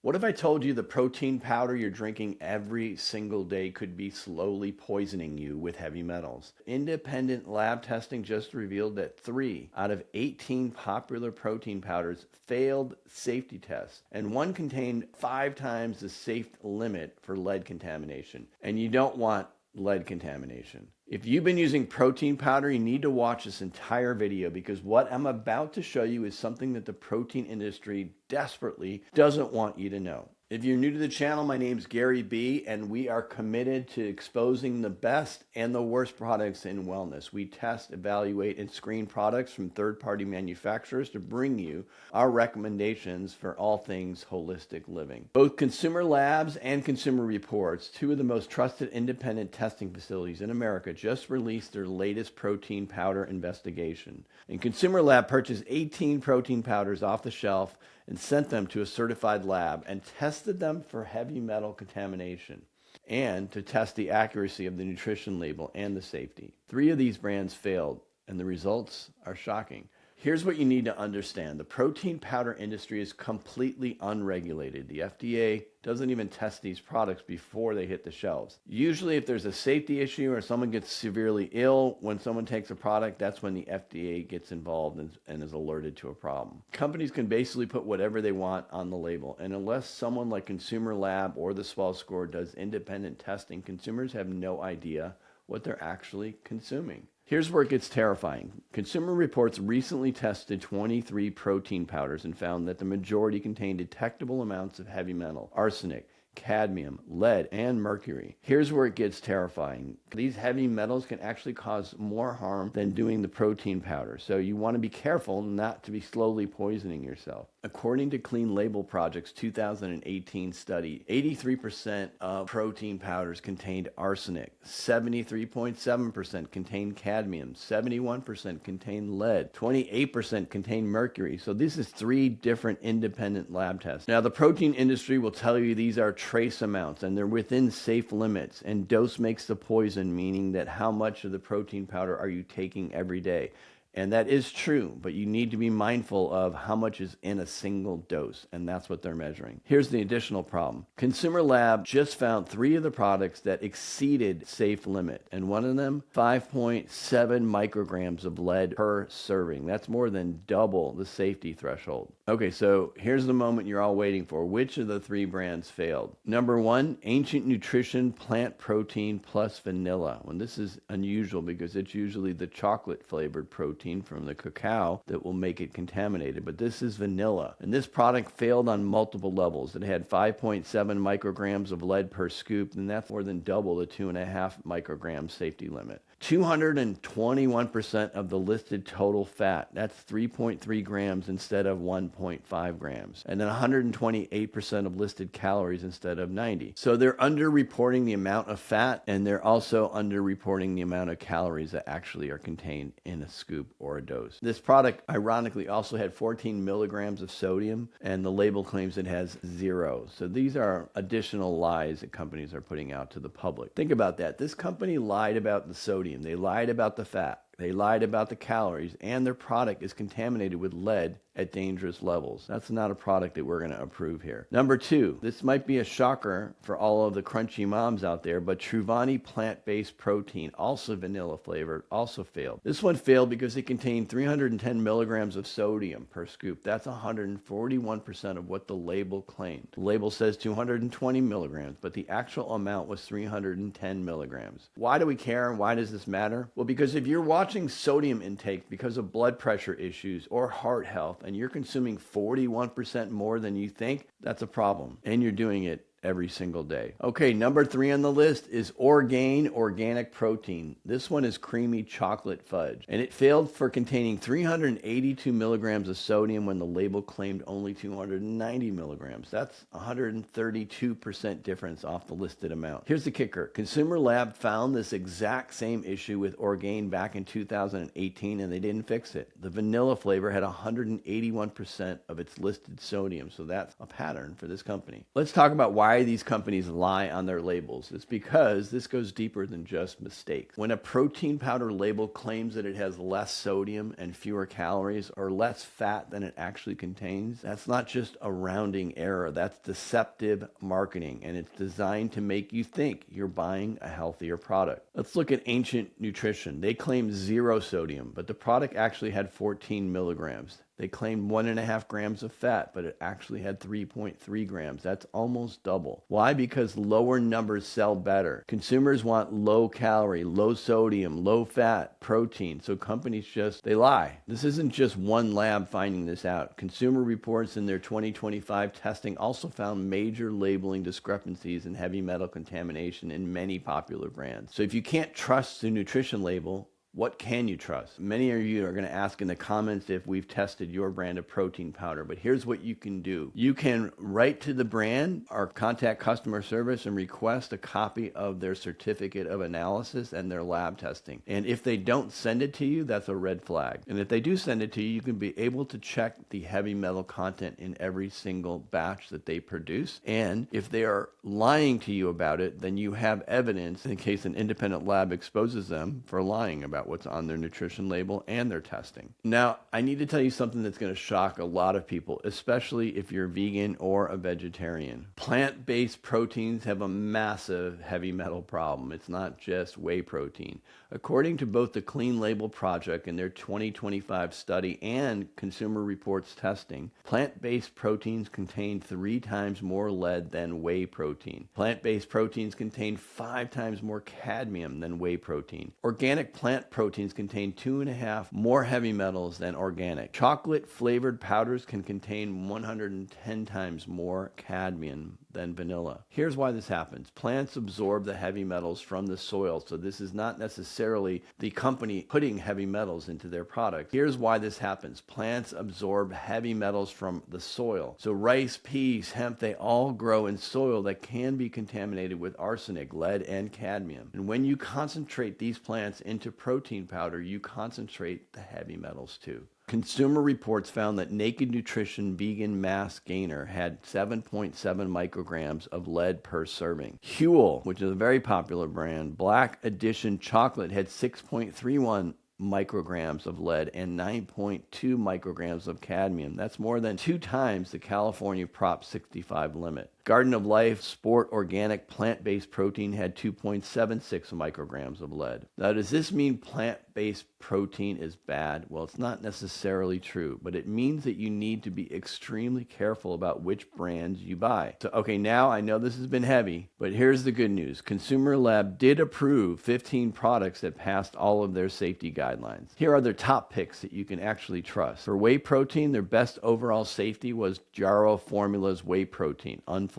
What if I told you the protein powder you're drinking every single day could be slowly poisoning you with heavy metals? Independent lab testing just revealed that 3 out of 18 popular protein powders failed safety tests, and one contained 5 times the safe limit for lead contamination. And you don't want lead contamination. If you've been using protein powder, you need to watch this entire video because what I'm about to show you is something that the protein industry desperately doesn't want you to know. If you're new to the channel, my name's Gary B, and we are committed to exposing the best and the worst products in wellness. We test, evaluate, and screen products from third-party manufacturers to bring you our recommendations for all things holistic living. Both Consumer Labs and Consumer Reports, two of the most trusted independent testing facilities in America, just released their latest protein powder investigation. And Consumer Lab purchased 18 protein powders off the shelf and sent them to a certified lab and tested them for heavy metal contamination and to test the accuracy of the nutrition label and the safety. 3 of these brands failed, and the results are shocking. Here's what you need to understand. The protein powder industry is completely unregulated. The FDA doesn't even test these products before they hit the shelves. Usually if there's a safety issue or someone gets severely ill when someone takes a product, that's when the FDA gets involved and is alerted to a problem. Companies can basically put whatever they want on the label, and unless someone like Consumer Lab or the Swell score does independent testing, consumers have no idea what they're actually consuming. Here's where it gets terrifying. Consumer Reports recently tested 23 protein powders and found that the majority contained detectable amounts of heavy metal, arsenic, cadmium, lead, and mercury. Here's where it gets terrifying. These heavy metals can actually cause more harm than doing the protein powder, so you want to be careful not to be slowly poisoning yourself. According to Clean Label Project's 2018 study, 83% of protein powders contained arsenic, 73.7% contained cadmium, 71% contained lead, 28% contained mercury. So this is 3 different independent lab tests. Now, the protein industry will tell you these are trace amounts and they're within safe limits, and dose makes the poison, meaning that how much of the protein powder are you taking every day? And that is true, but you need to be mindful of how much is in a single dose, and that's what they're measuring. Here's the additional problem. Consumer Lab just found 3 of the products that exceeded safe limit, and one of them, 5.7 micrograms of lead per serving. That's more than double the safety threshold. Okay, so here's the moment you're all waiting for. Which of the 3 brands failed? Number 1, Ancient Nutrition Plant Protein plus Vanilla. And this is unusual because it's usually the chocolate-flavored protein from the cacao that will make it contaminated, but this is vanilla, and this product failed on multiple levels. It had 5.7 micrograms of lead per scoop, and that's more than double the 2.5 microgram safety limit. 221% of the listed total fat, that's 3.3 grams instead of 1.5 grams, and then 128% of listed calories instead of 90. So they're underreporting the amount of fat, and they're also underreporting the amount of calories that actually are contained in a scoop or a dose. This product, ironically, also had 14 milligrams of sodium, and the label claims it has 0. So these are additional lies that companies are putting out to the public. Think about that. This company lied about the sodium. They lied about the fat. They lied about the calories, and their product is contaminated with lead at dangerous levels. That's not a product that we're going to approve here. Number 2, this might be a shocker for all of the crunchy moms out there, but Truvani plant-based protein, also vanilla flavored, also failed. This one failed because it contained 310 milligrams of sodium per scoop. That's 141% of what the label claimed. The label says 220 milligrams, but the actual amount was 310 milligrams. Why do we care, and why does this matter? Well, because if you're watching sodium intake because of blood pressure issues or heart health, and you're consuming 41% more than you think, that's a problem, and you're doing it every single day. Okay, number 3 on the list is Orgain Organic Protein. This one is creamy chocolate fudge, and it failed for containing 382 milligrams of sodium when the label claimed only 290 milligrams. That's 132% difference off the listed amount. Here's the kicker. Consumer Lab found this exact same issue with Orgain back in 2018, and they didn't fix it. The vanilla flavor had 181% of its listed sodium, so that's a pattern for this company. Let's talk about why why these companies lie on their labels. It's because this goes deeper than just mistakes. When a protein powder label claims that it has less sodium and fewer calories or less fat than it actually contains, that's not just a rounding error. That's deceptive marketing, and it's designed to make you think you're buying a healthier product. Let's look at Ancient Nutrition. They claim 0 sodium, but the product actually had 14 milligrams. They claimed 1.5 grams of fat, but it actually had 3.3 grams. That's almost double. Why? Because lower numbers sell better. Consumers want low calorie, low sodium, low fat protein. So companies they lie. This isn't just one lab finding this out. Consumer Reports in their 2025 testing also found major labeling discrepancies in heavy metal contamination in many popular brands. So if you can't trust the nutrition label, what can you trust? Many of you are going to ask in the comments if we've tested your brand of protein powder, but here's what you can do. You can write to the brand or contact customer service and request a copy of their certificate of analysis and their lab testing. And if they don't send it to you, that's a red flag. And if they do send it to you, you can be able to check the heavy metal content in every single batch that they produce. And if they are lying to you about it, then you have evidence in case an independent lab exposes them for lying about what's on their nutrition label and their testing. Now, I need to tell you something that's going to shock a lot of people, especially if you're vegan or a vegetarian. Plant-based proteins have a massive heavy metal problem. It's not just whey protein. According to both the Clean Label Project and their 2025 study and Consumer Reports testing, plant-based proteins contain 3 times more lead than whey protein. Plant-based proteins contain 5 times more cadmium than whey protein. Organic plant proteins contain 2.5 more heavy metals than organic. Chocolate-flavored powders can contain 110 times more cadmium than vanilla. Here's why this happens. Plants absorb the heavy metals from the soil, so this is not necessarily the company putting heavy metals into their product. Here's why this happens. Plants absorb heavy metals from the soil. So rice, peas, hemp, they all grow in soil that can be contaminated with arsenic, lead, and cadmium. And when you concentrate these plants into protein powder, you concentrate the heavy metals too. Consumer Reports found that Naked Nutrition Vegan Mass Gainer had 7.7 micrograms of lead per serving. Huel, which is a very popular brand, Black Edition chocolate had 6.31 micrograms of lead and 9.2 micrograms of cadmium. That's more than 2 times the California Prop 65 limit. Garden of Life Sport Organic Plant-Based Protein had 2.76 micrograms of lead. Now, does this mean plant-based protein is bad? Well, it's not necessarily true, but it means that you need to be extremely careful about which brands you buy. So, okay, now I know this has been heavy, but here's the good news. Consumer Lab did approve 15 products that passed all of their safety guidelines. Here are their top picks that you can actually trust. For whey protein, their best overall safety was Jarrow Formula's whey protein, unflavored.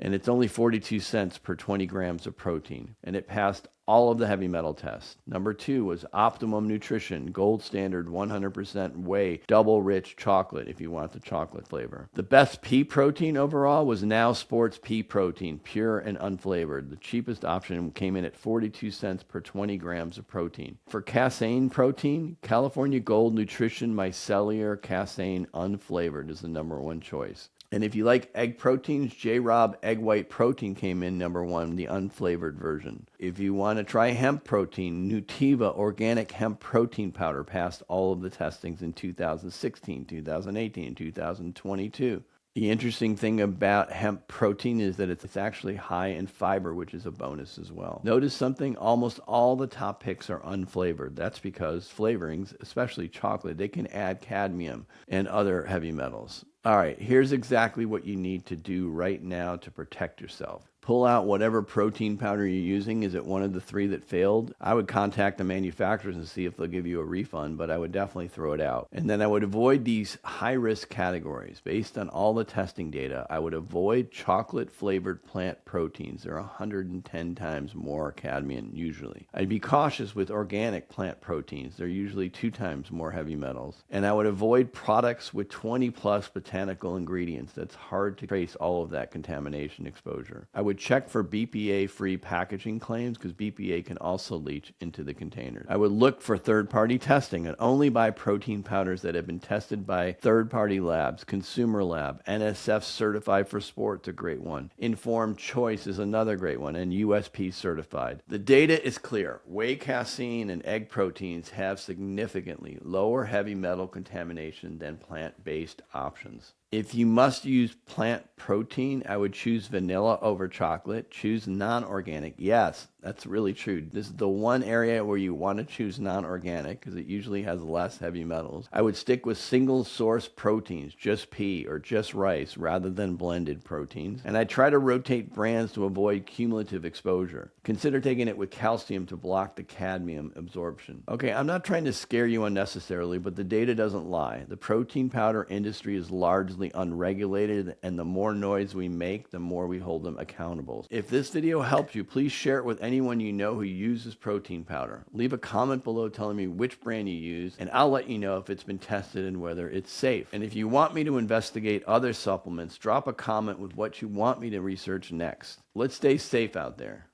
And it's only 42 cents per 20 grams of protein. And it passed all of the heavy metal tests. Number 2 was Optimum Nutrition, gold standard 100% whey, double rich chocolate if you want the chocolate flavor. The best pea protein overall was Now Sports pea protein, pure and unflavored. The cheapest option came in at 42 cents per 20 grams of protein. For casein protein, California Gold Nutrition Micellar Casein unflavored is the number 1 choice. And if you like egg proteins, J-Rob Egg White Protein came in number 1, the unflavored version. If you want to try hemp protein, Nutiva Organic Hemp Protein Powder passed all of the testings in 2016, 2018, 2022. The interesting thing about hemp protein is that it's actually high in fiber, which is a bonus as well. Notice something, almost all the top picks are unflavored. That's because flavorings, especially chocolate, they can add cadmium and other heavy metals. All right, here's exactly what you need to do right now to protect yourself. Pull out whatever protein powder you're using. Is it one of the 3 that failed? I would contact the manufacturers and see if they'll give you a refund, but I would definitely throw it out. And then I would avoid these high-risk categories. Based on all the testing data, I would avoid chocolate-flavored plant proteins. They're 110 times more cadmium usually. I'd be cautious with organic plant proteins. They're usually 2 times more heavy metals. And I would avoid products with 20-plus potential botanical ingredients. That's hard to trace all of that contamination exposure. I would check for BPA-free packaging claims because BPA can also leach into the containers. I would look for third-party testing and only buy protein powders that have been tested by third-party labs. Consumer Lab, NSF Certified for Sports, a great one. Informed Choice is another great one, and USP certified. The data is clear. Whey casein and egg proteins have significantly lower heavy metal contamination than plant-based options. If you must use plant protein, I would choose vanilla over chocolate. Choose non-organic. Yes, that's really true. This is the one area where you want to choose non-organic because it usually has less heavy metals. I would stick with single source proteins, just pea or just rice, rather than blended proteins. And I try to rotate brands to avoid cumulative exposure. Consider taking it with calcium to block the cadmium absorption. Okay, I'm not trying to scare you unnecessarily, but the data doesn't lie. The protein powder industry is largely unregulated, and the more noise we make, the more we hold them accountable. If this video helped you, please share it with anyone you know who uses protein powder. Leave a comment below telling me which brand you use, and I'll let you know if it's been tested and whether it's safe. And if you want me to investigate other supplements, drop a comment with what you want me to research next. Let's stay safe out there.